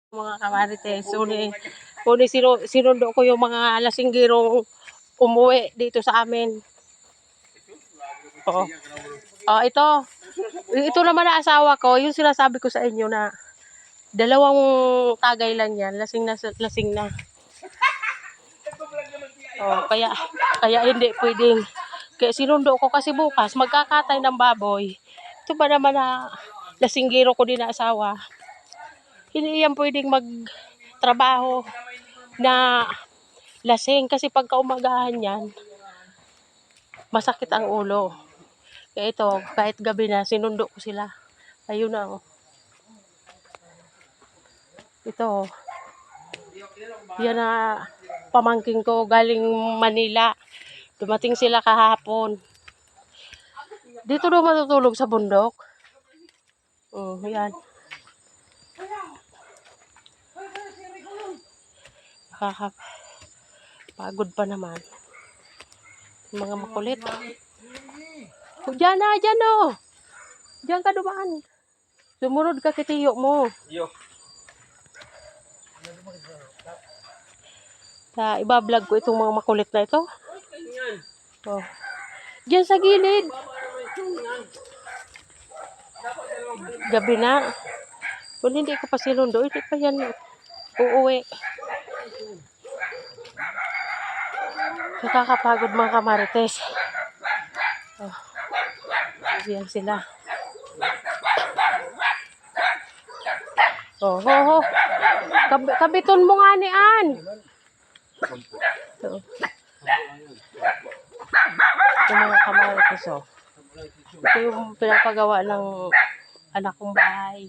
Mga kamarites, uli sinundo ko yung mga lasinggirong umuwi dito sa amin. Oo. Ito naman na asawa ko, yung sinasabi ko sa inyo na dalawang tagay lang yan, lasing na. Oh, kaya hindi pwedeng. Kaya sinundo ko kasi bukas magkakatay ng baboy. Ito ba naman na lasinggiro ko din na asawa. Hindi yan pwedeng magtrabaho na lasing kasi pagka umagahan yan, masakit ang ulo. Kaya ito, kahit gabi na, sinundo ko sila. Ayun na, oh. Ito, yan na pamangking ko galing Manila. Dumating sila kahapon. Dito daw matutulog sa bundok. Yan. Pagod pa naman. Mga makulit. Diyan oh. Diyan ka dumaan. Sumunod ka kitiyo mo. Iba-vlog ko itong mga makulit na ito. Oh. Diyan sa gilid. Gabi na. Kung hindi ko pa sinundo, hindi pa yan uuwi. Nakakapagod mga kamarites. Oh. Diyan sila. Oh. Kabiton mo nga ni Ann. Ito mga kamarites, oh. Ito yung pinapagawa ng anak kong bahay.